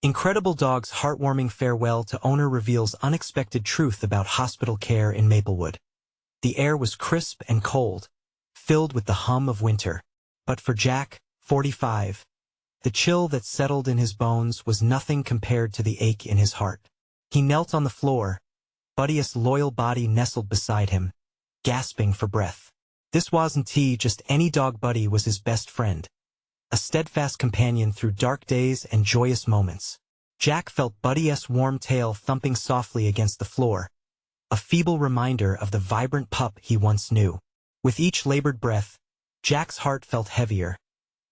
Incredible dog's heartwarming farewell to owner reveals unexpected truth about hospital care in Maplewood. The air was crisp and cold, filled with the hum of winter. But for Jack, 45, the chill that settled in his bones was nothing compared to the ache in his heart. He knelt on the floor, Buddy's loyal body nestled beside him, gasping for breath. This wasn't just any dog. Buddy was his best friend, a steadfast companion through dark days and joyous moments. Jack felt Buddy's warm tail thumping softly against the floor, a feeble reminder of the vibrant pup he once knew. With each labored breath, Jack's heart felt heavier,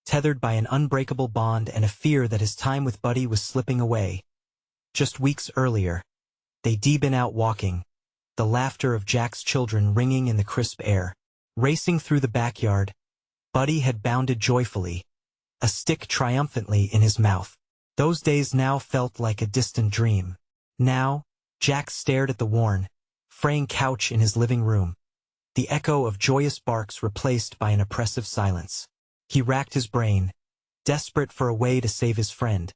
tethered by an unbreakable bond and a fear that his time with Buddy was slipping away. Just weeks earlier, they'd been out walking, the laughter of Jack's children ringing in the crisp air. Racing through the backyard, Buddy had bounded joyfully, a stick triumphantly in his mouth. Those days now felt like a distant dream. Now, Jack stared at the worn, fraying couch in his living room, the echo of joyous barks replaced by an oppressive silence. He racked his brain, desperate for a way to save his friend.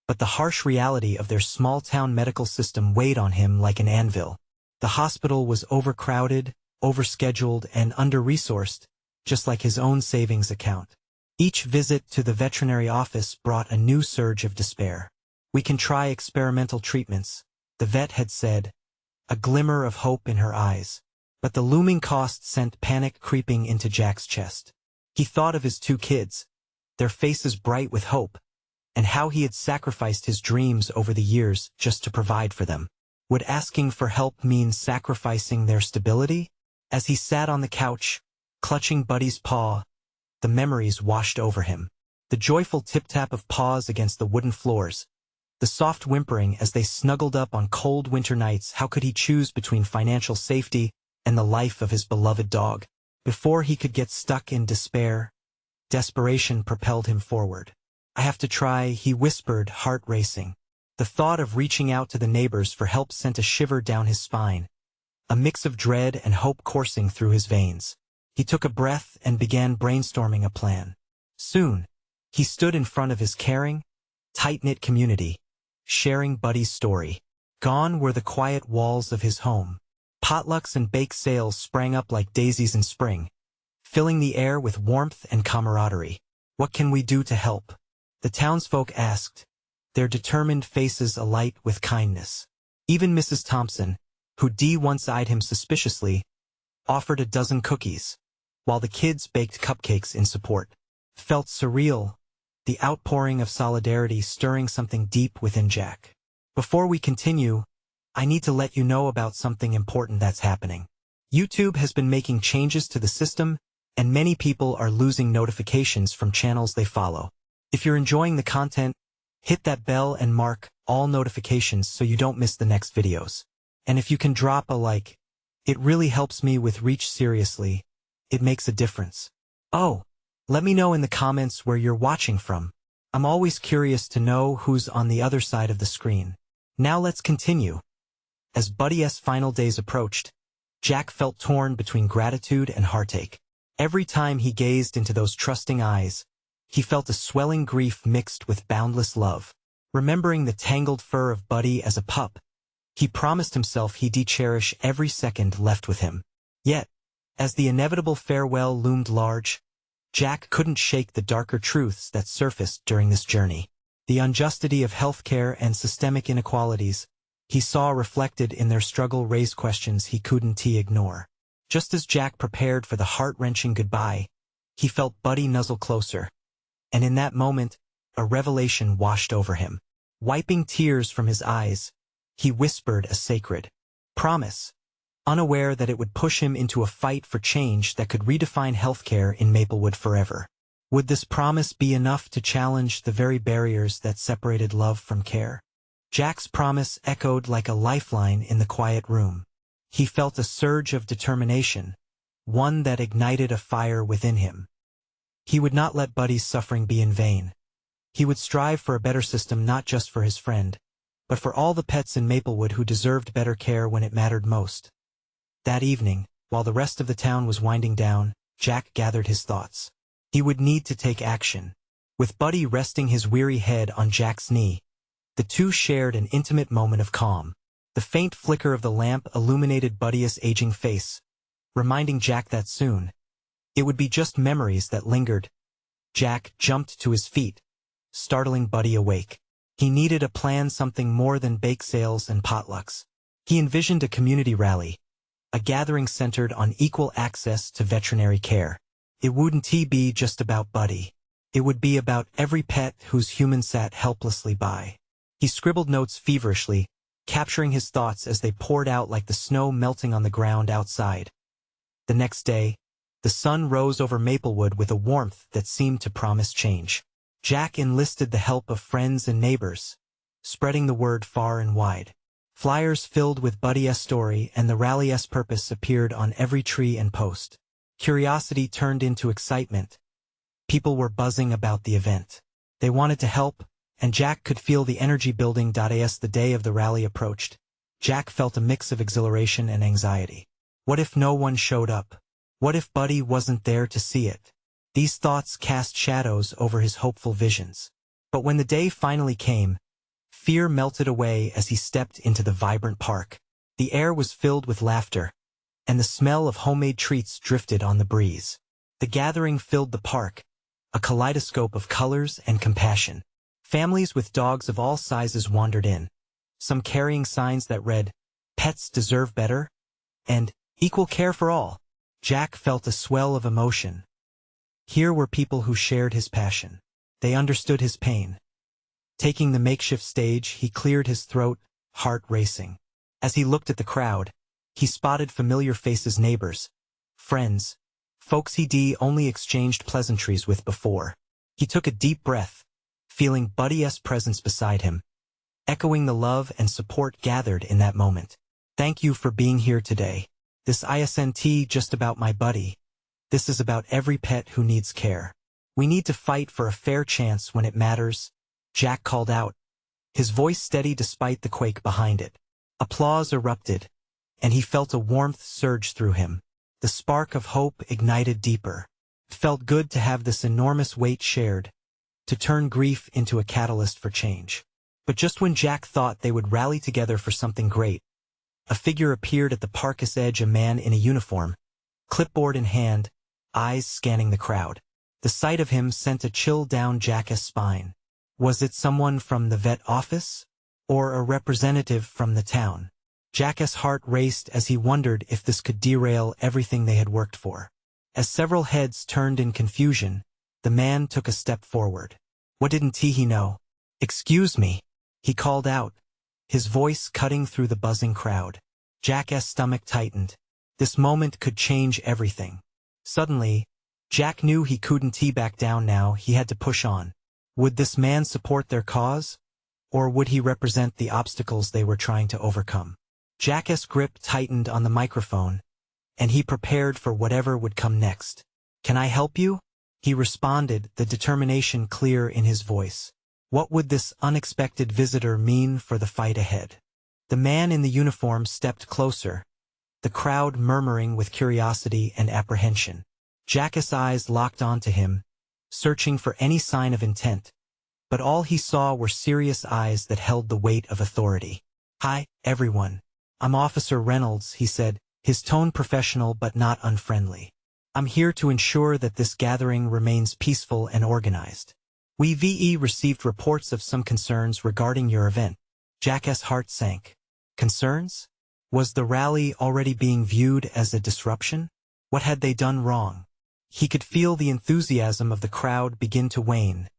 But the harsh reality of their small-town medical system weighed on him like an anvil. The hospital was overcrowded, overscheduled, and under-resourced, just like his own savings account. Each visit to the veterinary office brought a new surge of despair. "We can try experimental treatments," the vet had said, a glimmer of hope in her eyes. But the looming cost sent panic creeping into Jack's chest. He thought of his two kids, their faces bright with hope, and how he had sacrificed his dreams over the years just to provide for them. Would asking for help mean sacrificing their stability? As he sat on the couch, clutching Buddy's paw, the memories washed over him. The joyful tip-tap of paws against the wooden floors, the soft whimpering as they snuggled up on cold winter nights. How could he choose between financial safety and the life of his beloved dog? Before he could get stuck in despair, desperation propelled him forward. "I have to try," he whispered, heart racing. The thought of reaching out to the neighbors for help sent a shiver down his spine, a mix of dread and hope coursing through his veins. He took a breath and began brainstorming a plan. Soon, he stood in front of his caring, tight-knit community, sharing Buddy's story. Gone were the quiet walls of his home. Potlucks and bake sales sprang up like daisies in spring, filling the air with warmth and camaraderie. "What can we do to help?" the townsfolk asked, their determined faces alight with kindness. Even Mrs. Thompson, who once eyed him suspiciously, offered a dozen cookies, while the kids baked cupcakes in support. Felt surreal, the outpouring of solidarity stirring something deep within Jack. Before we continue, I need to let you know about something important that's happening. YouTube has been making changes to the system, and many people are losing notifications from channels they follow. If you're enjoying the content, hit that bell and mark all notifications so you don't miss the next videos. And if you can drop a like, it really helps me with reach. Seriously, it makes a difference. Oh, let me know in the comments where you're watching from. I'm always curious to know who's on the other side of the screen. Now let's continue. As Buddy's final days approached, Jack felt torn between gratitude and heartache. Every time he gazed into those trusting eyes, he felt a swelling grief mixed with boundless love. Remembering the tangled fur of Buddy as a pup, he promised himself he'd cherish every second left with him. Yet, as the inevitable farewell loomed large, Jack couldn't shake the darker truths that surfaced during this journey. The unjustity of healthcare and systemic inequalities he saw reflected in their struggle raised questions he couldn't ignore. Just as Jack prepared for the heart-wrenching goodbye, he felt Buddy nuzzle closer. And in that moment, a revelation washed over him. Wiping tears from his eyes, he whispered a sacred promise, unaware that it would push him into a fight for change that could redefine healthcare in Maplewood forever. Would this promise be enough to challenge the very barriers that separated love from care? Jack's promise echoed like a lifeline in the quiet room. He felt a surge of determination, one that ignited a fire within him. He would not let Buddy's suffering be in vain. He would strive for a better system not just for his friend, but for all the pets in Maplewood who deserved better care when it mattered most. That evening, while the rest of the town was winding down, Jack gathered his thoughts. He would need to take action. With Buddy resting his weary head on Jack's knee, The two shared an intimate moment of calm. The faint flicker of the lamp illuminated Buddy's aging face, reminding Jack that soon it would be just memories that lingered. Jack jumped to his feet, startling Buddy awake. He needed a plan, something more than bake sales and potlucks. He envisioned a community rally, a gathering centered on equal access to veterinary care. It wouldn't be just about Buddy. It would be about every pet whose human sat helplessly by. He scribbled notes feverishly, capturing his thoughts as they poured out like the snow melting on the ground outside. The next day, the sun rose over Maplewood with a warmth that seemed to promise change. Jack enlisted the help of friends and neighbors, spreading the word far and wide. Flyers filled with Buddy's story and the rally's purpose appeared on every tree and post. Curiosity turned into excitement. People were buzzing about the event. They wanted to help, and Jack could feel the energy building. As the day of the rally approached, Jack felt a mix of exhilaration and anxiety. What if no one showed up? What if Buddy wasn't there to see it? These thoughts cast shadows over his hopeful visions. But when the day finally came, fear melted away as he stepped into the vibrant park. The air was filled with laughter, and the smell of homemade treats drifted on the breeze. The gathering filled the park, a kaleidoscope of colors and compassion. Families with dogs of all sizes wandered in, some carrying signs that read, "Pets deserve better," and "Equal care for all." Jack felt a swell of emotion. Here were people who shared his passion. They understood his pain. Taking the makeshift stage, he cleared his throat, heart racing. As he looked at the crowd, he spotted familiar faces, neighbors, friends, folks he'd only exchanged pleasantries with before. He took a deep breath, feeling Buddy's presence beside him, echoing the love and support gathered in that moment. "Thank you for being here today. This isn't just about my Buddy. This is about every pet who needs care. We need to fight for a fair chance when it matters," Jack called out, his voice steady despite the quake behind it. Applause erupted, and he felt a warmth surge through him. The spark of hope ignited deeper. It felt good to have this enormous weight shared, to turn grief into a catalyst for change. But just when Jack thought they would rally together for something great, a figure appeared at the park's edge, a man in a uniform, clipboard in hand, eyes scanning the crowd. The sight of him sent a chill down Jack's spine. Was it someone from the vet office? Or a representative from the town? Jack's heart raced as he wondered if this could derail everything they had worked for. As several heads turned in confusion, the man took a step forward. What didn't he know? "Excuse me," he called out, his voice cutting through the buzzing crowd. Jack's stomach tightened. This moment could change everything. Suddenly, Jack knew he couldn't back down now. He had to push on. Would this man support their cause? Or would he represent the obstacles they were trying to overcome? Jack's grip tightened on the microphone, and he prepared for whatever would come next. "Can I help you?" he responded, the determination clear in his voice. What would this unexpected visitor mean for the fight ahead? The man in the uniform stepped closer, the crowd murmuring with curiosity and apprehension. Jack's eyes locked onto him, searching for any sign of intent, but all he saw were serious eyes that held the weight of authority. "Hi, everyone. I'm Officer Reynolds," he said, his tone professional but not unfriendly. "I'm here to ensure that this gathering remains peaceful and organized. We've received reports of some concerns regarding your event." Jack's heart sank. Concerns? Was the rally already being viewed as a disruption? What had they done wrong? He could feel the enthusiasm of the crowd begin to wane,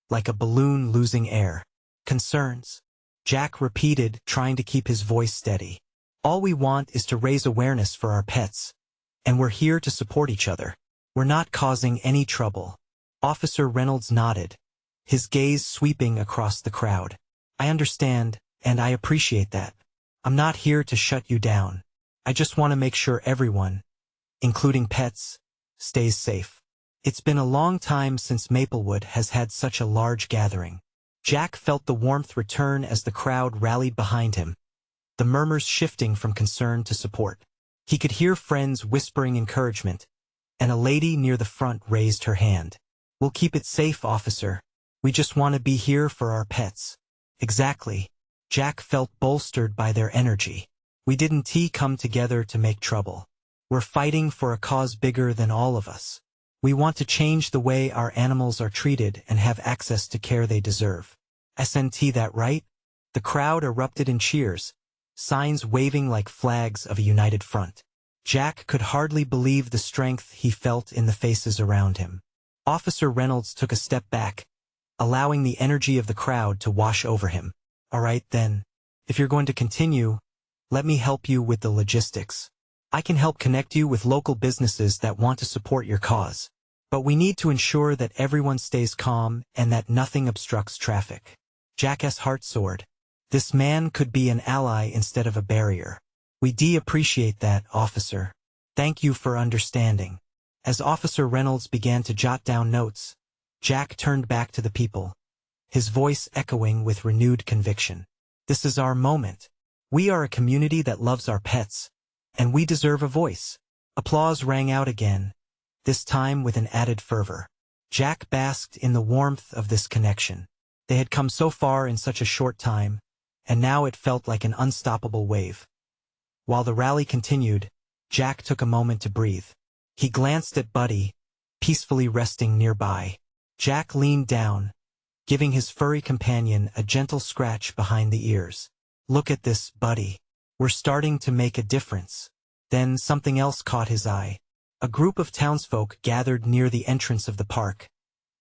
like a balloon losing air. "Concerns?" Jack repeated, trying to keep his voice steady. "All we want is to raise awareness for our pets, and we're here to support each other. We're not causing any trouble." Officer Reynolds nodded, his gaze sweeping across the crowd. "I understand, and I appreciate that. I'm not here to shut you down. I just want to make sure everyone, including pets, stays safe. It's been a long time since Maplewood has had such a large gathering." Jack felt the warmth return as the crowd rallied behind him, the murmurs shifting from concern to support. He could hear friends whispering encouragement, and a lady near the front raised her hand. "We'll keep it safe, officer. We just want to be here for our pets." Exactly. Jack felt bolstered by their energy. We didn't come together to make trouble. We're fighting for a cause bigger than all of us. We want to change the way our animals are treated and have access to care they deserve. SNT that right? The crowd erupted in cheers, signs waving like flags of a united front. Jack could hardly believe the strength he felt in the faces around him. Officer Reynolds took a step back, allowing the energy of the crowd to wash over him. All right then, if you're going to continue, let me help you with the logistics. I can help connect you with local businesses that want to support your cause. But we need to ensure that everyone stays calm and that nothing obstructs traffic. Jack's heart soared. This man could be an ally instead of a barrier. We appreciate that, officer. Thank you for understanding. As Officer Reynolds began to jot down notes, Jack turned back to the people, his voice echoing with renewed conviction. This is our moment. We are a community that loves our pets, and we deserve a voice. Applause rang out again, this time with an added fervor. Jack basked in the warmth of this connection. They had come so far in such a short time, and now it felt like an unstoppable wave. While the rally continued, Jack took a moment to breathe. He glanced at Buddy, peacefully resting nearby. Jack leaned down, giving his furry companion a gentle scratch behind the ears. Look at this, Buddy. We're starting to make a difference. Then something else caught his eye. A group of townsfolk gathered near the entrance of the park,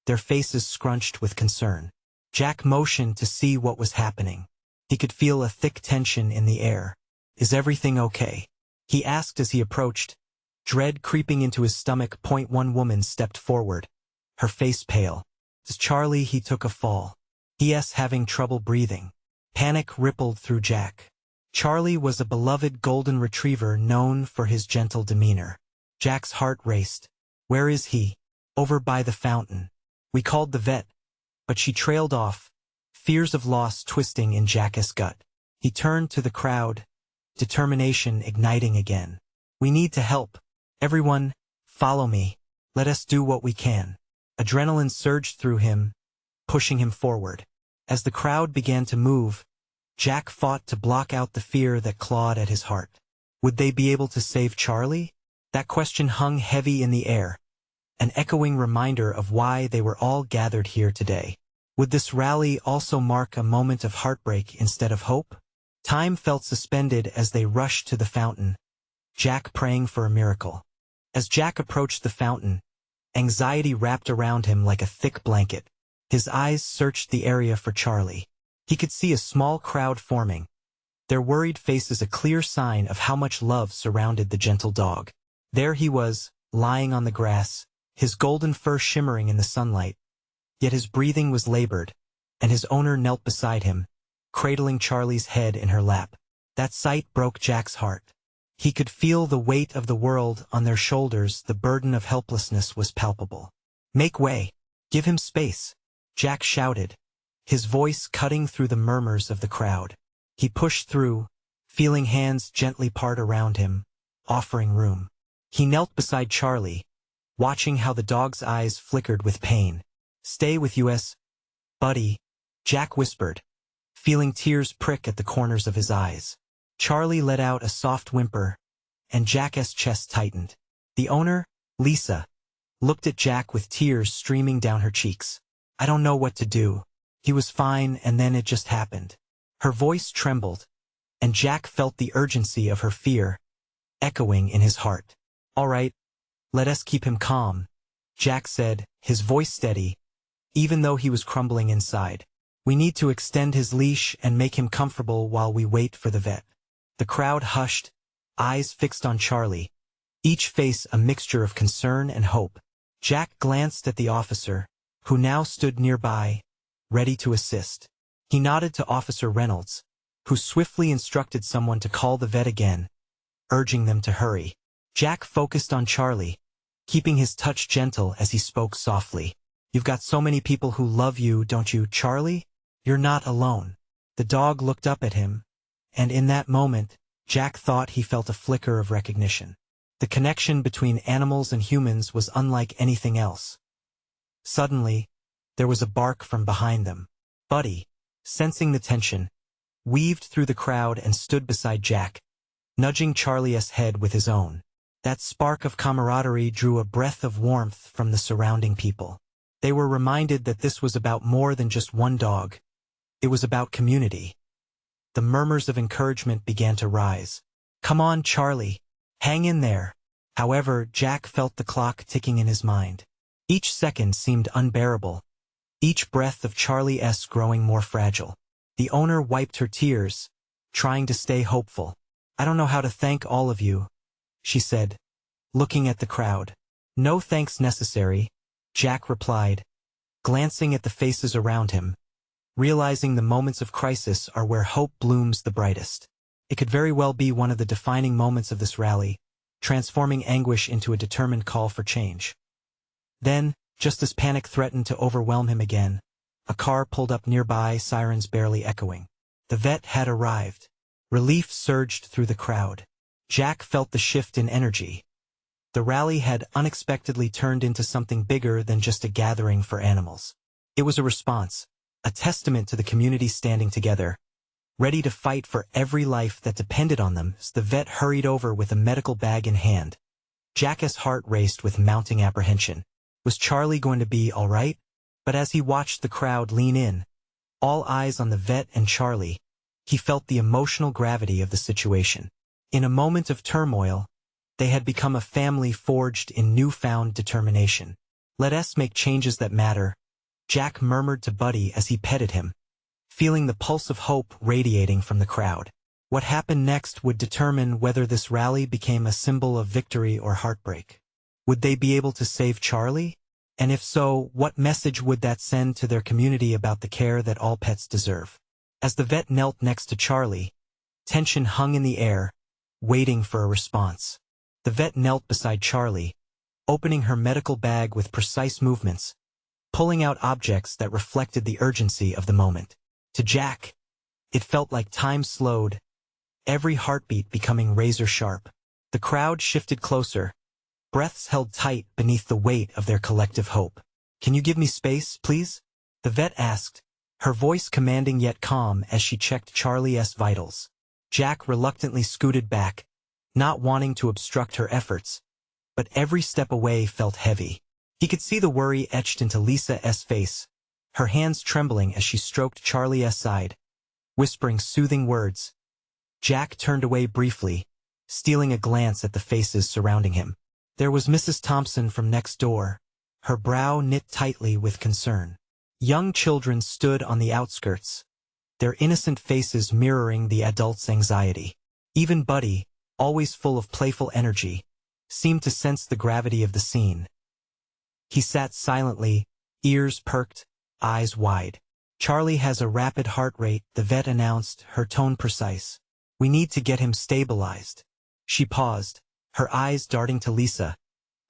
their faces scrunched with concern. Jack motioned to see what was happening. He could feel a thick tension in the air. Is everything okay? He asked as he approached, dread creeping into his stomach. One woman stepped forward, her face pale. As Charlie, he took a fall. He.s. having trouble breathing. Panic rippled through Jack. Charlie was a beloved golden retriever known for his gentle demeanor. Jack's heart raced. Where is he? Over by the fountain. We called the vet, but she trailed off, fears of loss twisting in Jack's gut. He turned to the crowd, determination igniting again. We need to help. Everyone, follow me. Let us do what we can. Adrenaline surged through him, pushing him forward. As the crowd began to move, Jack fought to block out the fear that clawed at his heart. Would they be able to save Charlie? That question hung heavy in the air, an echoing reminder of why they were all gathered here today. Would this rally also mark a moment of heartbreak instead of hope? Time felt suspended as they rushed to the fountain, Jack praying for a miracle. As Jack approached the fountain, anxiety wrapped around him like a thick blanket. His eyes searched the area for Charlie. He could see a small crowd forming, their worried faces a clear sign of how much love surrounded the gentle dog. There he was, lying on the grass, his golden fur shimmering in the sunlight. Yet his breathing was labored, and his owner knelt beside him, cradling Charlie's head in her lap. That sight broke Jack's heart. He could feel the weight of the world on their shoulders. The burden of helplessness was palpable. Make way. Give him space, Jack shouted, his voice cutting through the murmurs of the crowd. He pushed through, feeling hands gently part around him, offering room. He knelt beside Charlie, watching how the dog's eyes flickered with pain. Stay with us, buddy, Jack whispered, feeling tears prick at the corners of his eyes. Charlie let out a soft whimper, and Jack's chest tightened. The owner, Lisa, looked at Jack with tears streaming down her cheeks. I don't know what to do. He was fine, and then it just happened. Her voice trembled, and Jack felt the urgency of her fear echoing in his heart. All right, let us keep him calm, Jack said, his voice steady, even though he was crumbling inside. We need to extend his leash and make him comfortable while we wait for the vet. The crowd hushed, eyes fixed on Charlie, each face a mixture of concern and hope. Jack glanced at the officer, who now stood nearby, ready to assist. He nodded to Officer Reynolds, who swiftly instructed someone to call the vet again, urging them to hurry. Jack focused on Charlie, keeping his touch gentle as he spoke softly. You've got so many people who love you, don't you, Charlie? You're not alone. The dog looked up at him, and in that moment, Jack thought he felt a flicker of recognition. The connection between animals and humans was unlike anything else. Suddenly, there was a bark from behind them. Buddy, sensing the tension, weaved through the crowd and stood beside Jack, nudging Charlie's head with his own. That spark of camaraderie drew a breath of warmth from the surrounding people. They were reminded that this was about more than just one dog. It was about community. The murmurs of encouragement began to rise. "Come on, Charlie. Hang in there." However, Jack felt the clock ticking in his mind. Each second seemed unbearable, each breath of Charlie's growing more fragile. The owner wiped her tears, trying to stay hopeful. "I don't know how to thank all of you," she said, looking at the crowd. "No thanks necessary," Jack replied, glancing at the faces around him, realizing the moments of crisis are where hope blooms the brightest. It could very well be one of the defining moments of this rally, transforming anguish into a determined call for change. Then, just as panic threatened to overwhelm him again, a car pulled up nearby, sirens barely echoing. The vet had arrived. Relief surged through the crowd. Jack felt the shift in energy. The rally had unexpectedly turned into something bigger than just a gathering for animals. It was a response, a testament to the community standing together, ready to fight for every life that depended on them. As the vet hurried over with a medical bag in hand, Jack's heart raced with mounting apprehension. Was Charlie going to be all right? But as he watched the crowd lean in, all eyes on the vet and Charlie, he felt the emotional gravity of the situation. In a moment of turmoil, they had become a family forged in newfound determination. "Let us make changes that matter," Jack murmured to Buddy as he petted him, feeling the pulse of hope radiating from the crowd. What happened next would determine whether this rally became a symbol of victory or heartbreak. Would they be able to save Charlie? And if so, what message would that send to their community about the care that all pets deserve? As the vet knelt next to Charlie, tension hung in the air, waiting for a response. The vet knelt beside Charlie, opening her medical bag with precise movements, pulling out objects that reflected the urgency of the moment. To Jack, it felt like time slowed, every heartbeat becoming razor-sharp. The crowd shifted closer, breaths held tight beneath the weight of their collective hope. "Can you give me space, please?" the vet asked, her voice commanding yet calm as she checked Charlie's vitals. Jack reluctantly scooted back, not wanting to obstruct her efforts, but every step away felt heavy. He could see the worry etched into Lisa's face, her hands trembling as she stroked Charlie's side, whispering soothing words. Jack turned away briefly, stealing a glance at the faces surrounding him. There was Mrs. Thompson from next door, her brow knit tightly with concern. Young children stood on the outskirts, their innocent faces mirroring the adults' anxiety. Even Buddy, always full of playful energy, seemed to sense the gravity of the scene. He sat silently, ears perked, eyes wide. "Charlie has a rapid heart rate," the vet announced, her tone precise. "We need to get him stabilized." She paused, her eyes darting to Lisa,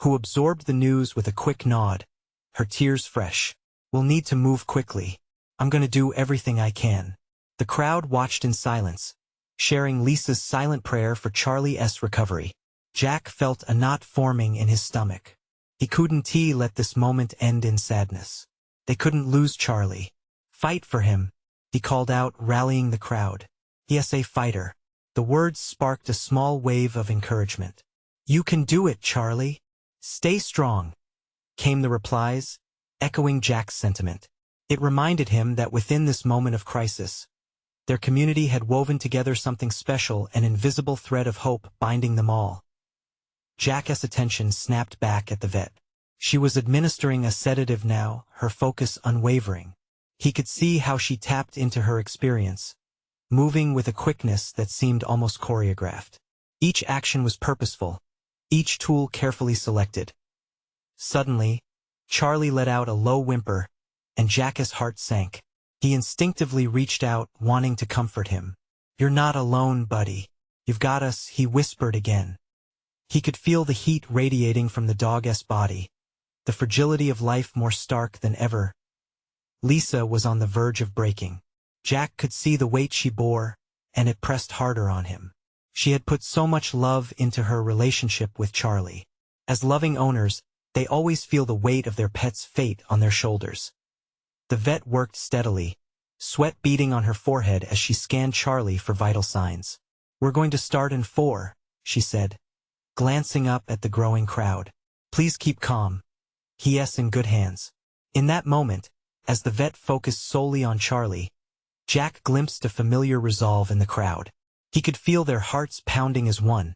who absorbed the news with a quick nod, her tears fresh. "We'll need to move quickly. I'm going to do everything I can." The crowd watched in silence, sharing Lisa's silent prayer for Charlie's recovery. Jack felt a knot forming in his stomach. He couldn't let this moment end in sadness. They couldn't lose Charlie. "Fight for him," he called out, rallying the crowd. "Yes, a fighter." The words sparked a small wave of encouragement. "You can do it, Charlie. Stay strong," came the replies, echoing Jack's sentiment. It reminded him that within this moment of crisis, their community had woven together something special, an invisible thread of hope binding them all. Jack's attention snapped back at the vet. She was administering a sedative now, her focus unwavering. He could see how she tapped into her experience, moving with a quickness that seemed almost choreographed. Each action was purposeful, each tool carefully selected. Suddenly, Charlie let out a low whimper, and Jack's heart sank. He instinctively reached out, wanting to comfort him. "You're not alone, buddy. You've got us," he whispered again. He could feel the heat radiating from the dog's body, the fragility of life more stark than ever. Lisa was on the verge of breaking. Jack could see the weight she bore, and it pressed harder on him. She had put so much love into her relationship with Charlie. As loving owners, they always feel the weight of their pet's fate on their shoulders. The vet worked steadily, sweat beading on her forehead as she scanned Charlie for vital signs. "We're going to start in 4, she said, glancing up at the growing crowd. "Please keep calm. He's in good hands." In that moment, as the vet focused solely on Charlie, Jack glimpsed a familiar resolve in the crowd. He could feel their hearts pounding as one,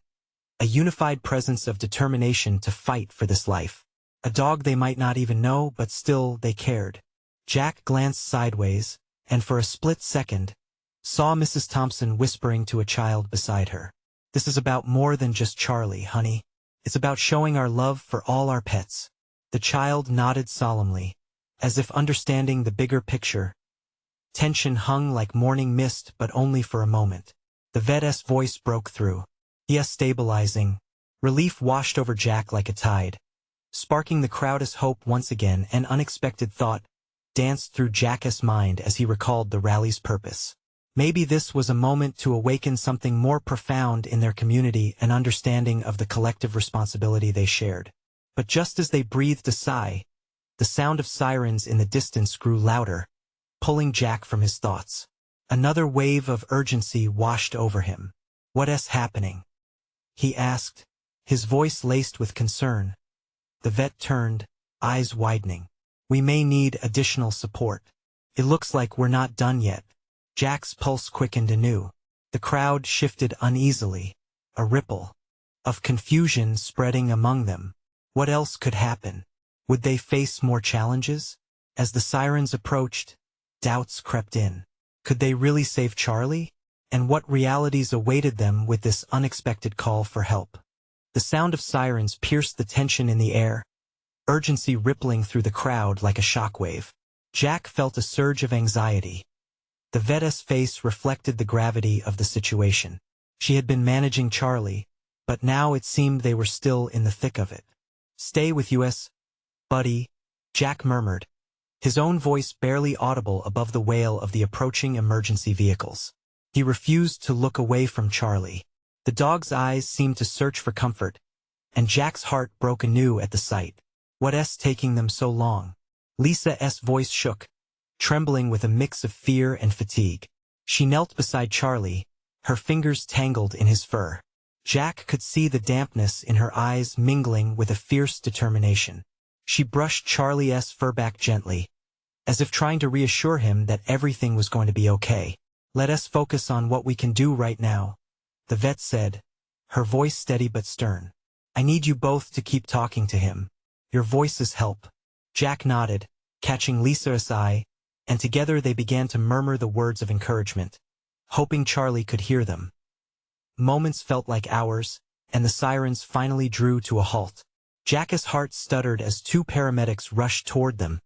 a unified presence of determination to fight for this life. A dog they might not even know, but still they cared. Jack glanced sideways, and for a split second, saw Mrs. Thompson whispering to a child beside her. "This is about more than just Charlie, honey. It's about showing our love for all our pets." The child nodded solemnly, as if understanding the bigger picture. Tension hung like morning mist, but only for a moment. The vet's voice broke through. "Yes, stabilizing." Relief washed over Jack like a tide, sparking the crowd's hope once again. An unexpected thought danced through Jack's mind as he recalled the rally's purpose. Maybe this was a moment to awaken something more profound in their community, an understanding of the collective responsibility they shared. But just as they breathed a sigh, the sound of sirens in the distance grew louder, pulling Jack from his thoughts. Another wave of urgency washed over him. "What's happening?" he asked, his voice laced with concern. The vet turned, eyes widening. "We may need additional support. It looks like we're not done yet." Jack's pulse quickened anew. The crowd shifted uneasily, a ripple of confusion spreading among them. What else could happen? Would they face more challenges? As the sirens approached, doubts crept in. Could they really save Charlie? And what realities awaited them with this unexpected call for help? The sound of sirens pierced the tension in the air, urgency rippling through the crowd like a shockwave. Jack felt a surge of anxiety. The vet's face reflected the gravity of the situation. She had been managing Charlie, but now it seemed they were still in the thick of it. "Stay with us, buddy," Jack murmured, his own voice barely audible above the wail of the approaching emergency vehicles. He refused to look away from Charlie. The dog's eyes seemed to search for comfort, and Jack's heart broke anew at the sight. "What's taking them so long?" Lisa's voice shook, trembling with a mix of fear and fatigue. She knelt beside Charlie, her fingers tangled in his fur. Jack could see the dampness in her eyes mingling with a fierce determination. She brushed Charlie's fur back gently, as if trying to reassure him that everything was going to be okay. "Let us focus on what we can do right now," the vet said, her voice steady but stern. "I need you both to keep talking to him. Your voices help." Jack nodded, catching Lisa's eye, and together they began to murmur the words of encouragement, hoping Charlie could hear them. Moments felt like hours, and the sirens finally drew to a halt. Jack's heart stuttered as 2 paramedics rushed toward them,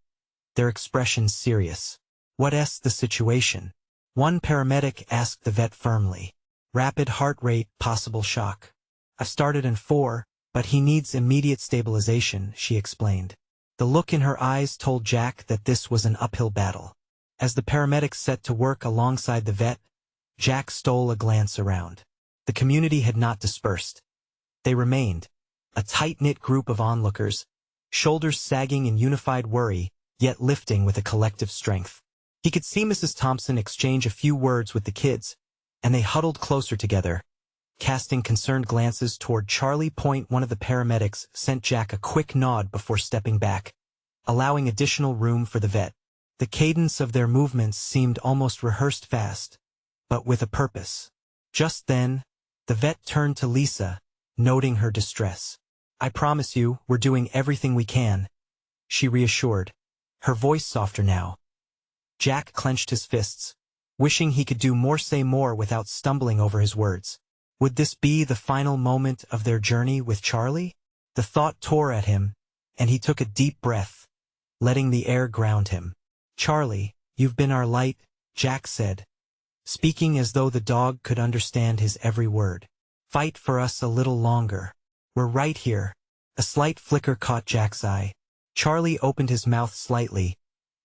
their expressions serious. "What's the situation?" one paramedic asked the vet firmly. "Rapid heart rate, possible shock. I've started in 4, but he needs immediate stabilization," she explained. The look in her eyes told Jack that this was an uphill battle. As the paramedics set to work alongside the vet, Jack stole a glance around. The community had not dispersed. They remained, a tight-knit group of onlookers, shoulders sagging in unified worry, yet lifting with a collective strength. He could see Mrs. Thompson exchange a few words with the kids, and they huddled closer together, casting concerned glances toward Charlie. One of the paramedics sent Jack a quick nod before stepping back, allowing additional room for the vet. The cadence of their movements seemed almost rehearsed, fast, but with a purpose. Just then, the vet turned to Lisa, noting her distress. "I promise you, we're doing everything we can," she reassured, her voice softer now. Jack clenched his fists, wishing he could do more, say more without stumbling over his words. Would this be the final moment of their journey with Charlie? The thought tore at him, and he took a deep breath, letting the air ground him. "Charlie, you've been our light," Jack said, speaking as though the dog could understand his every word. "Fight for us a little longer. We're right here." A slight flicker caught Jack's eye. Charlie opened his mouth slightly,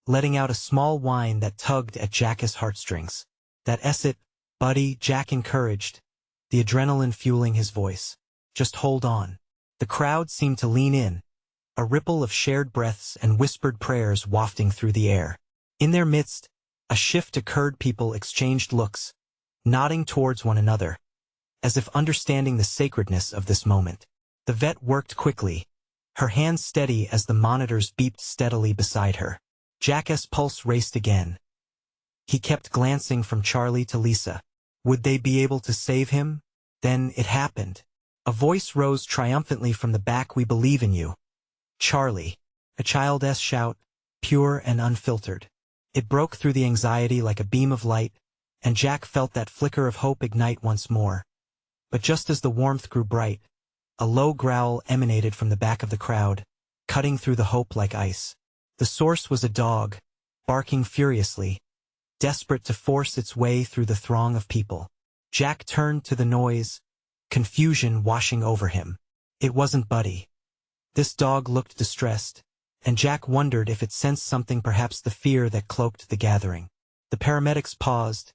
letting out a small whine that tugged at Jack's heartstrings. "That's it, buddy," Jack encouraged, the adrenaline fueling his voice. "Just hold on." The crowd seemed to lean in, a ripple of shared breaths and whispered prayers wafting through the air. In their midst, A shift occurred. People exchanged looks, nodding towards one another, as if understanding the sacredness of this moment. The vet worked quickly, her hands steady as the monitors beeped steadily beside her. Jack's pulse raced again. He kept glancing from Charlie to Lisa. Would they be able to save him? Then it happened. A voice rose triumphantly from the back. We believe in you, Charlie. A child's shout, pure and unfiltered. It broke through the anxiety like a beam of light, and Jack felt that flicker of hope ignite once more. But just as the warmth grew bright, a low growl emanated from the back of the crowd, cutting through the hope like ice. The source was a dog, barking furiously, desperate to force its way through the throng of people. Jack turned to the noise, confusion washing over him. It wasn't Buddy. This dog looked distressed, and Jack wondered if it sensed something, perhaps the fear that cloaked the gathering. The paramedics paused.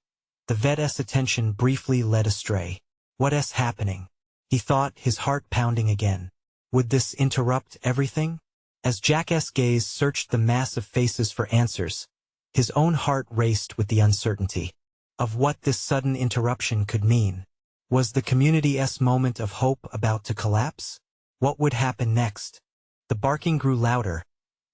The vet's attention briefly led astray. What's happening? He thought, his heart pounding again. Would this interrupt everything? As Jack's gaze searched the mass of faces for answers, his own heart raced with the uncertainty of what this sudden interruption could mean. Was the community's moment of hope about to collapse? What would happen next? The barking grew louder,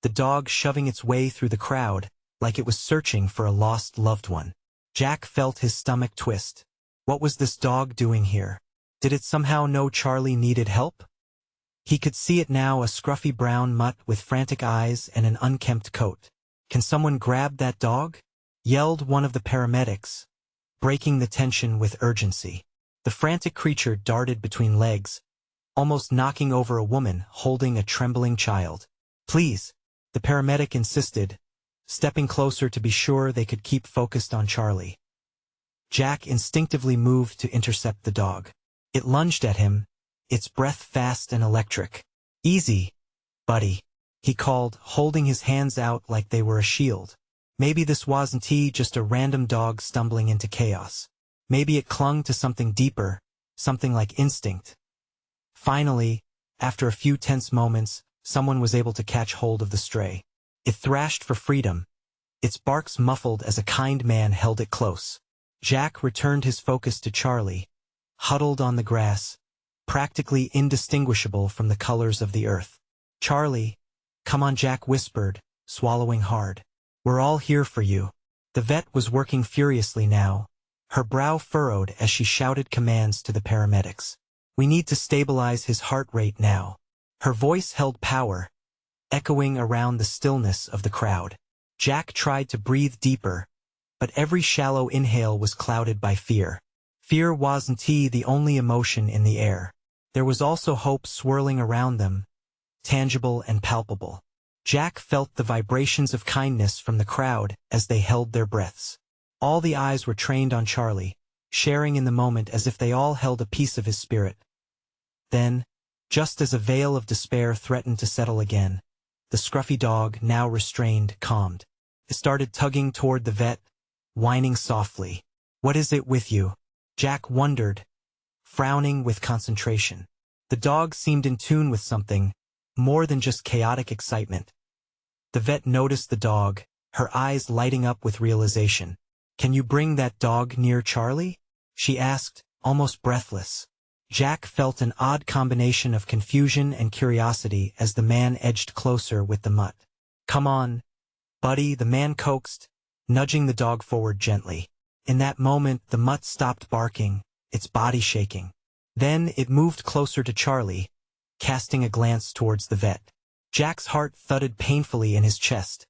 the dog shoving its way through the crowd, like it was searching for a lost loved one. Jack felt his stomach twist. What was this dog doing here? Did it somehow know Charlie needed help? He could see it now, a scruffy brown mutt with frantic eyes and an unkempt coat. Can someone grab that dog? Yelled one of the paramedics, breaking the tension with urgency. The frantic creature darted between legs, almost knocking over a woman holding a trembling child. Please, the paramedic insisted, stepping closer to be sure they could keep focused on Charlie. Jack instinctively moved to intercept the dog. It lunged at him, its breath fast and electric. Easy, buddy, he called, holding his hands out like they were a shield. Maybe this wasn't just a random dog stumbling into chaos. Maybe it clung to something deeper, something like instinct. Finally, after a few tense moments, someone was able to catch hold of the stray. It thrashed for freedom, its barks muffled as a kind man held it close. Jack returned his focus to Charlie, huddled on the grass, practically indistinguishable from the colors of the earth. Charlie, come on, Jack whispered, swallowing hard. We're all here for you. The vet was working furiously now, her brow furrowed as she shouted commands to the paramedics. We need to stabilize his heart rate now. Her voice held power, echoing around the stillness of the crowd. Jack tried to breathe deeper, but every shallow inhale was clouded by fear. Fear wasn't the only emotion in the air. There was also hope swirling around them, tangible and palpable. Jack felt the vibrations of kindness from the crowd as they held their breaths. All the eyes were trained on Charlie, sharing in the moment as if they all held a piece of his spirit. Then, just as a veil of despair threatened to settle again, the scruffy dog, now restrained, calmed. It started tugging toward the vet, whining softly. What is it with you? Jack wondered, frowning with concentration. The dog seemed in tune with something, more than just chaotic excitement. The vet noticed the dog, her eyes lighting up with realization. Can you bring that dog near Charlie? She asked, almost breathless. Jack felt an odd combination of confusion and curiosity as the man edged closer with the mutt. Come on, buddy, the man coaxed, nudging the dog forward gently. In that moment, the mutt stopped barking, its body shaking. Then it moved closer to Charlie, casting a glance towards the vet. Jack's heart thudded painfully in his chest,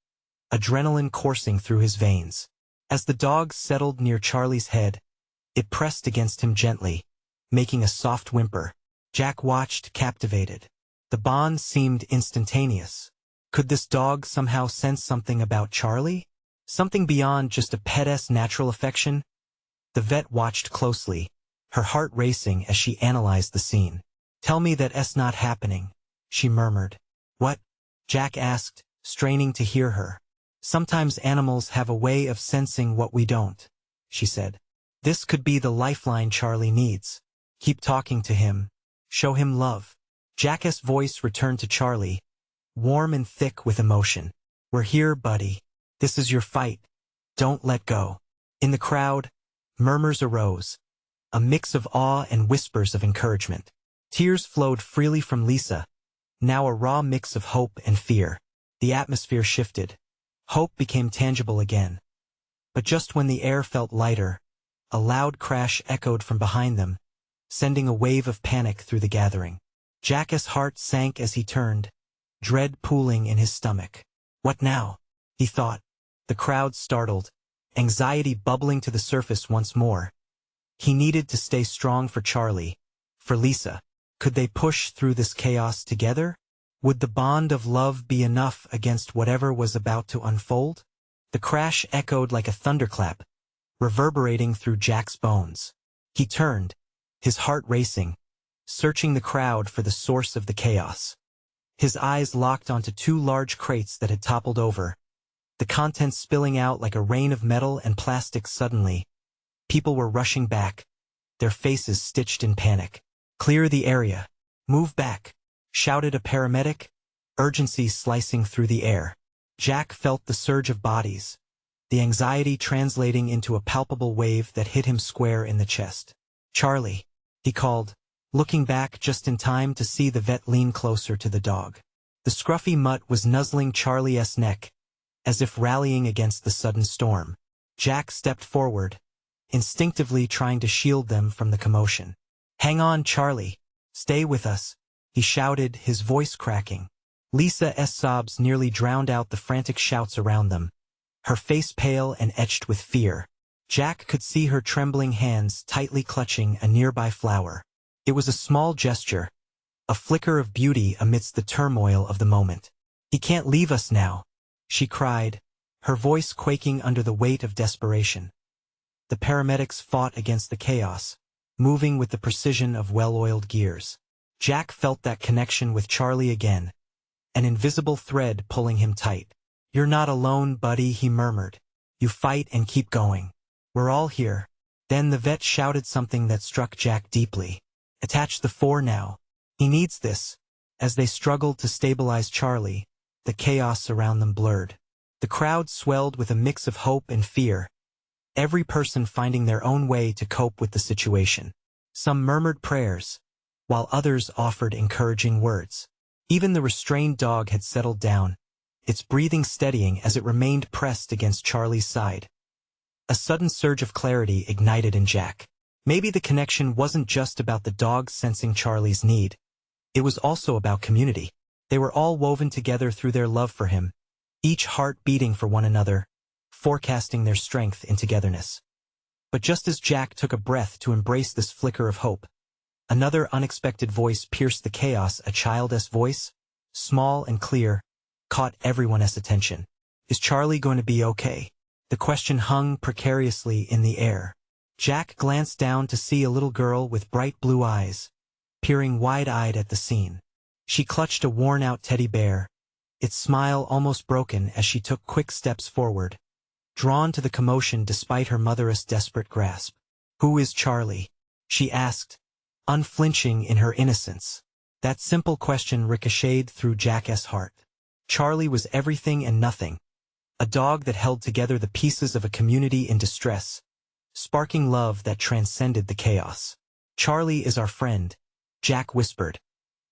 adrenaline coursing through his veins. As the dog settled near Charlie's head, it pressed against him gently, making a soft whimper. Jack watched, captivated. The bond seemed instantaneous. Could this dog somehow sense something about Charlie? Something beyond just a pet's natural affection? The vet watched closely, her heart racing as she analyzed the scene. Tell me that's not happening, she murmured. What? Jack asked, straining to hear her. Sometimes animals have a way of sensing what we don't, she said. This could be the lifeline Charlie needs. Keep talking to him. Show him love. Jack's voice returned to Charlie, warm and thick with emotion. We're here, buddy. This is your fight. Don't let go. In the crowd, murmurs arose, a mix of awe and whispers of encouragement. Tears flowed freely from Lisa, now a raw mix of hope and fear. The atmosphere shifted. Hope became tangible again. But just when the air felt lighter, a loud crash echoed from behind them, sending a wave of panic through the gathering. Jack's heart sank as he turned, dread pooling in his stomach. What now? He thought. The crowd startled, anxiety bubbling to the surface once more. He needed to stay strong for Charlie, for Lisa. Could they push through this chaos together? Would the bond of love be enough against whatever was about to unfold? The crash echoed like a thunderclap, reverberating through Jack's bones. He turned, his heart racing, searching the crowd for the source of the chaos. His eyes locked onto two large crates that had toppled over, the contents spilling out like a rain of metal and plastic suddenly. People were rushing back, their faces stitched in panic. "Clear the area. Move back," shouted a paramedic, urgency slicing through the air. Jack felt the surge of bodies, the anxiety translating into a palpable wave that hit him square in the chest. "Charlie," he called, looking back just in time to see the vet lean closer to the dog. The scruffy mutt was nuzzling Charlie's neck, as if rallying against the sudden storm. Jack stepped forward, instinctively trying to shield them from the commotion. "Hang on, Charlie. Stay with us," he shouted, his voice cracking. Lisa's sobs nearly drowned out the frantic shouts around them, her face pale and etched with fear. Jack could see her trembling hands tightly clutching a nearby flower. It was a small gesture, a flicker of beauty amidst the turmoil of the moment. "He can't leave us now," she cried, her voice quaking under the weight of desperation. The paramedics fought against the chaos, moving with the precision of well-oiled gears. Jack felt that connection with Charlie again, an invisible thread pulling him tight. "You're not alone, buddy," he murmured. "You fight and keep going. We're all here." Then the vet shouted something that struck Jack deeply. "Attach the 4 now. He needs this." As they struggled to stabilize Charlie, the chaos around them blurred. The crowd swelled with a mix of hope and fear, every person finding their own way to cope with the situation. Some murmured prayers, while others offered encouraging words. Even the restrained dog had settled down, its breathing steadying as it remained pressed against Charlie's side. A sudden surge of clarity ignited in Jack. Maybe the connection wasn't just about the dog sensing Charlie's need. It was also about community. They were all woven together through their love for him, each heart beating for one another, forecasting their strength in togetherness. But just as Jack took a breath to embrace this flicker of hope, another unexpected voice pierced the chaos. A child's voice, small and clear, caught everyone's attention. "Is Charlie going to be okay?" The question hung precariously in the air. Jack glanced down to see a little girl with bright blue eyes, peering wide-eyed at the scene. She clutched a worn-out teddy bear, its smile almost broken as she took quick steps forward, drawn to the commotion despite her mother's desperate grasp. "Who is Charlie?" she asked, unflinching in her innocence. That simple question ricocheted through Jack's heart. Charlie was everything and nothing, a dog that held together the pieces of a community in distress, sparking love that transcended the chaos. "Charlie is our friend," Jack whispered,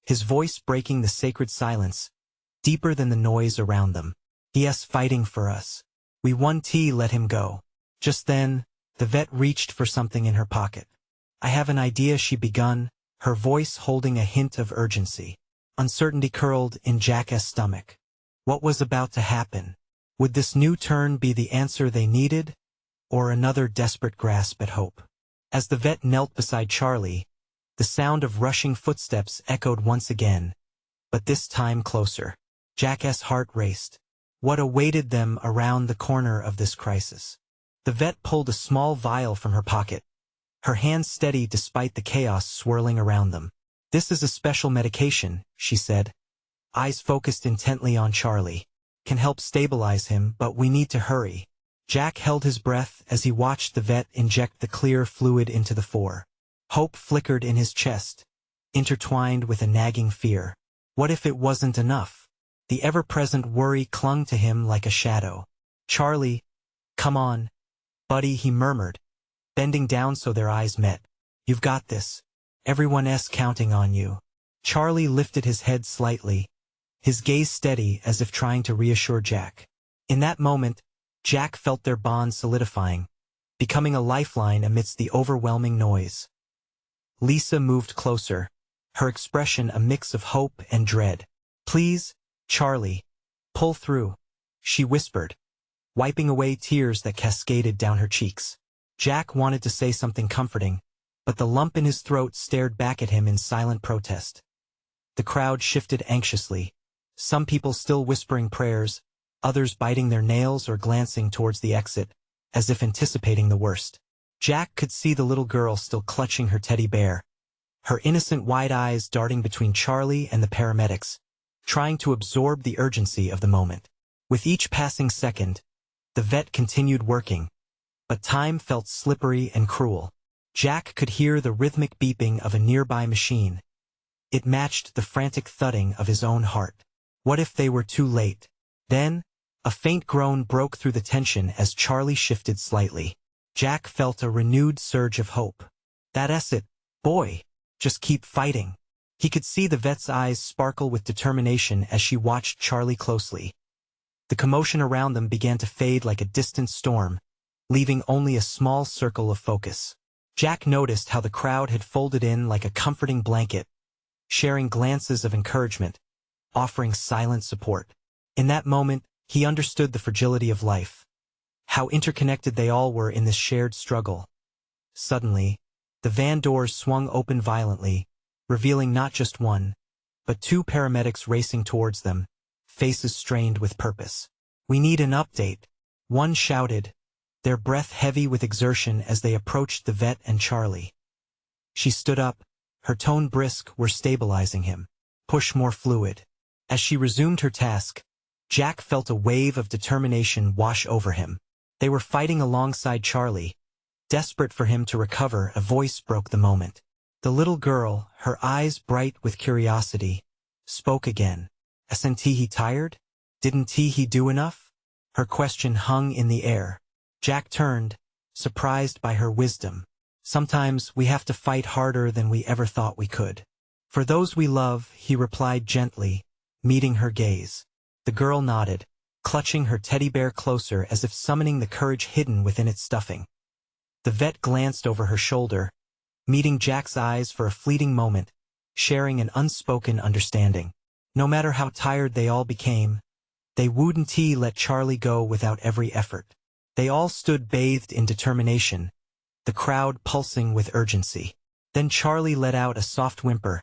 his voice breaking the sacred silence, deeper than the noise around them. "He is fighting for us. We won't let him go." Just then, the vet reached for something in her pocket. "I have an idea," she begun, her voice holding a hint of urgency. Uncertainty curled in Jack's stomach. What was about to happen? Would this new turn be the answer they needed, or another desperate grasp at hope? As the vet knelt beside Charlie, the sound of rushing footsteps echoed once again, but this time closer. Jack's heart raced. What awaited them around the corner of this crisis? The vet pulled a small vial from her pocket, her hands steady despite the chaos swirling around them. "This is a special medication," she said, eyes focused intently on Charlie. "Can help stabilize him, but we need to hurry." Jack held his breath as he watched the vet inject the clear fluid into the 4. Hope flickered in his chest, intertwined with a nagging fear. What if it wasn't enough? The ever-present worry clung to him like a shadow. "Charlie, "Come on, buddy," he murmured, bending down so their eyes met. "You've got this. Everyone's counting on you." Charlie lifted his head slightly, his gaze steady as if trying to reassure Jack. In that moment, Jack felt their bond solidifying, becoming a lifeline amidst the overwhelming noise. Lisa moved closer, her expression a mix of hope and dread. "Please, Charlie, pull through," she whispered, wiping away tears that cascaded down her cheeks. Jack wanted to say something comforting, but the lump in his throat stared back at him in silent protest. The crowd shifted anxiously, some people still whispering prayers, others biting their nails or glancing towards the exit, as if anticipating the worst. Jack could see the little girl still clutching her teddy bear, her innocent wide eyes darting between Charlie and the paramedics, trying to absorb the urgency of the moment. With each passing second, the vet continued working, but time felt slippery and cruel. Jack could hear the rhythmic beeping of a nearby machine. It matched the frantic thudding of his own heart. What if they were too late? Then, a faint groan broke through the tension as Charlie shifted slightly. Jack felt a renewed surge of hope. "That's it, boy. Just keep fighting." He could see the vet's eyes sparkle with determination as she watched Charlie closely. The commotion around them began to fade like a distant storm, leaving only a small circle of focus. Jack noticed how the crowd had folded in like a comforting blanket, sharing glances of encouragement, offering silent support. In that moment, he understood the fragility of life, how interconnected they all were in this shared struggle. Suddenly, the van doors swung open violently, revealing not just one, but two paramedics racing towards them, faces strained with purpose. "We need an update," one shouted, their breath heavy with exertion as they approached the vet and Charlie. She stood up, her tone brisk, "We're stabilizing him. Push more fluid." As she resumed her task, Jack felt a wave of determination wash over him. They were fighting alongside Charlie. Desperate for him to recover, a voice broke the moment. The little girl, her eyes bright with curiosity, spoke again. "Isn't he tired? Didn't he do enough?" Her question hung in the air. Jack turned, surprised by her wisdom. "Sometimes we have to fight harder than we ever thought we could. For those we love," he replied gently, meeting her gaze. The girl nodded, clutching her teddy bear closer as if summoning the courage hidden within its stuffing. The vet glanced over her shoulder, meeting Jack's eyes for a fleeting moment, sharing an unspoken understanding. No matter how tired they all became, they wouldn't let Charlie go without every effort. They all stood bathed in determination, the crowd pulsing with urgency. Then Charlie let out a soft whimper,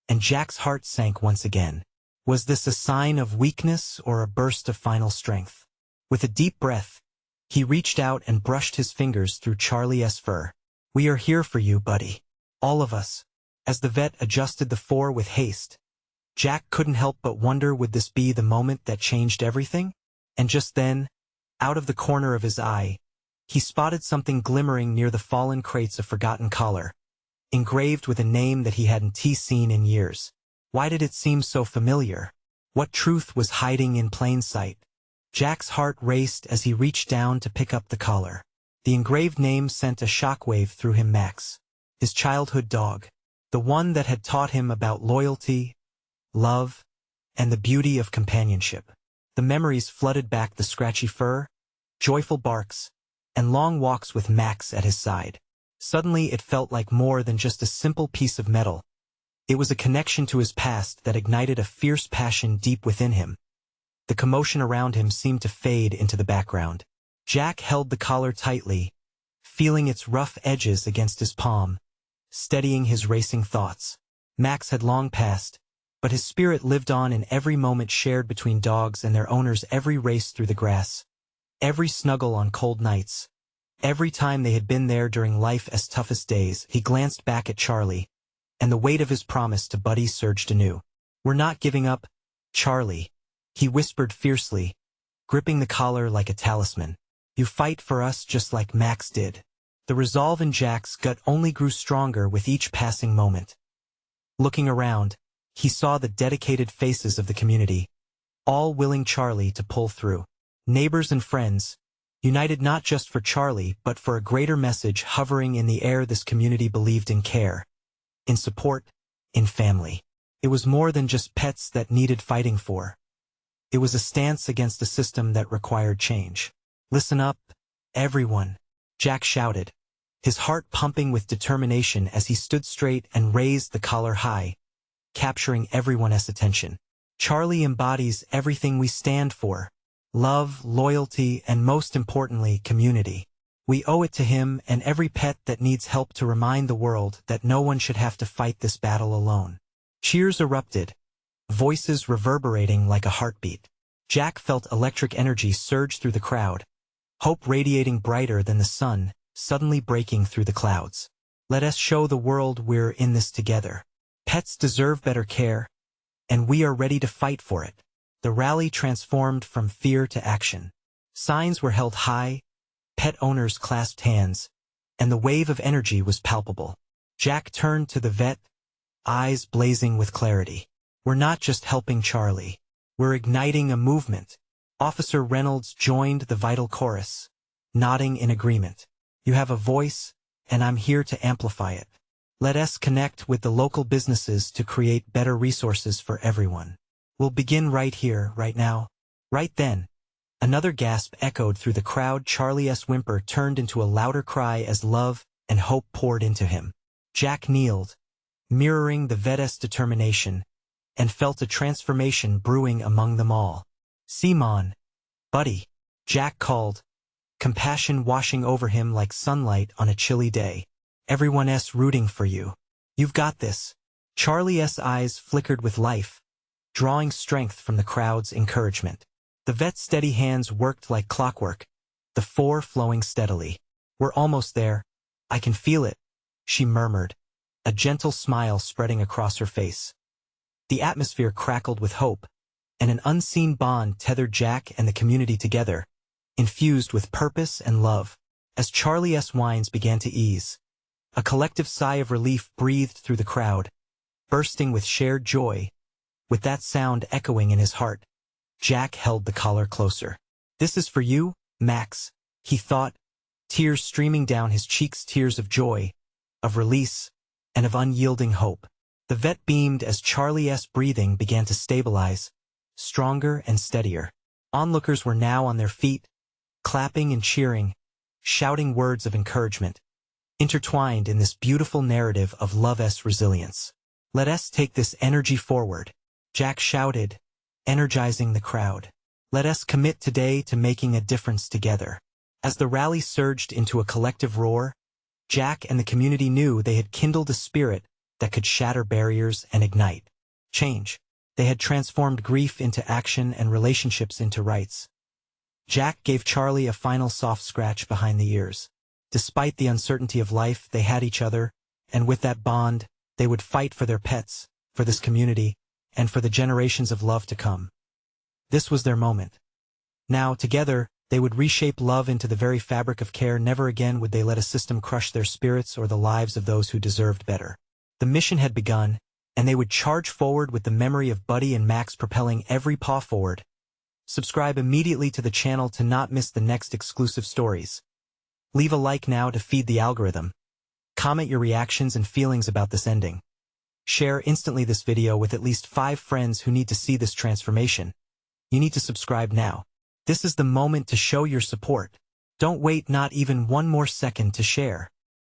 and Jack's heart sank once again. Was this a sign of weakness or a burst of final strength? With a deep breath, he reached out and brushed his fingers through Charlie's fur. "We are here for you, buddy. All of us." As the vet adjusted the four with haste, Jack couldn't help but wonder, would this be the moment that changed everything? And just then, out of the corner of his eye, he spotted something glimmering near the fallen crates, a forgotten collar, engraved with a name that he hadn't seen in years. Why did it seem so familiar? What truth was hiding in plain sight? Jack's heart raced as he reached down to pick up the collar. The engraved name sent a shockwave through him. Max, his childhood dog, the one that had taught him about loyalty, love, and the beauty of companionship. The memories flooded back, the scratchy fur, joyful barks, and long walks with Max at his side. Suddenly it felt like more than just a simple piece of metal. It was a connection to his past that ignited a fierce passion deep within him. The commotion around him seemed to fade into the background. Jack held the collar tightly, feeling its rough edges against his palm, steadying his racing thoughts. Max had long passed, but his spirit lived on in every moment shared between dogs and their owners, every race through the grass, every snuggle on cold nights, every time they had been there during life's toughest days. He glanced back at Charlie, and the weight of his promise to Buddy surged anew. "We're not giving up, Charlie," he whispered fiercely, gripping the collar like a talisman. "You fight for us just like Max did." The resolve in Jack's gut only grew stronger with each passing moment. Looking around, he saw the dedicated faces of the community, all willing Charlie to pull through. Neighbors and friends, united not just for Charlie but for a greater message hovering in the air. This community believed in care, in support, in family. It was more than just pets that needed fighting for. It was a stance against a system that required change. "Listen up, everyone," Jack shouted, his heart pumping with determination as he stood straight and raised the collar high, capturing everyone's attention. "Charlie embodies everything we stand for: love, loyalty, and most importantly, community. We owe it to him and every pet that needs help to remind the world that no one should have to fight this battle alone." Cheers erupted, voices reverberating like a heartbeat. Jack felt electric energy surge through the crowd, hope radiating brighter than the sun, suddenly breaking through the clouds. "Let us show the world we're in this together. Pets deserve better care, and we are ready to fight for it." The rally transformed from fear to action. Signs were held high, pet owners clasped hands, and the wave of energy was palpable. Jack turned to the vet, eyes blazing with clarity. "We're not just helping Charlie. We're igniting a movement." Officer Reynolds joined the vital chorus, nodding in agreement. "You have a voice, and I'm here to amplify it. Let us connect with the local businesses to create better resources for everyone. We'll begin right here, right now." Right then, another gasp echoed through the crowd. Charlie's whimper turned into a louder cry as love and hope poured into him. Jack kneeled, mirroring the vet's determination, and felt a transformation brewing among them all. "Simon, buddy," Jack called, compassion washing over him like sunlight on a chilly day. "Everyone's rooting for you. You've got this." Charlie's eyes flickered with life, drawing strength from the crowd's encouragement. The vet's steady hands worked like clockwork, the four flowing steadily. "We're almost there. I can feel it," she murmured, a gentle smile spreading across her face. The atmosphere crackled with hope, and an unseen bond tethered Jack and the community together, infused with purpose and love. As Charlie's whines began to ease, a collective sigh of relief breathed through the crowd, bursting with shared joy. With that sound echoing in his heart, Jack held the collar closer. "This is for you, Max," he thought, tears streaming down his cheeks, tears of joy, of release, and of unyielding hope. The vet beamed as Charlie's breathing began to stabilize, stronger and steadier. Onlookers were now on their feet, clapping and cheering, shouting words of encouragement, intertwined in this beautiful narrative of love's resilience. "Let us take this energy forward," Jack shouted, energizing the crowd. "Let us commit today to making a difference together." As the rally surged into a collective roar, Jack and the community knew they had kindled a spirit that could shatter barriers and ignite change. They had transformed grief into action and relationships into rights. Jack gave Charlie a final soft scratch behind the ears. Despite the uncertainty of life, they had each other, and with that bond, they would fight for their pets, for this community, and for the generations of love to come. This was their moment. Now, together, they would reshape love into the very fabric of care. Never again would they let a system crush their spirits or the lives of those who deserved better. The mission had begun, and they would charge forward with the memory of Buddy and Max propelling every paw forward. Subscribe immediately to the channel to not miss the next exclusive stories. Leave a like now to feed the algorithm. Comment your reactions and feelings about this ending. Share instantly this video with at least 5 friends who need to see this transformation. You need to subscribe now. This is the moment to show your support. Don't wait not even one more second to share.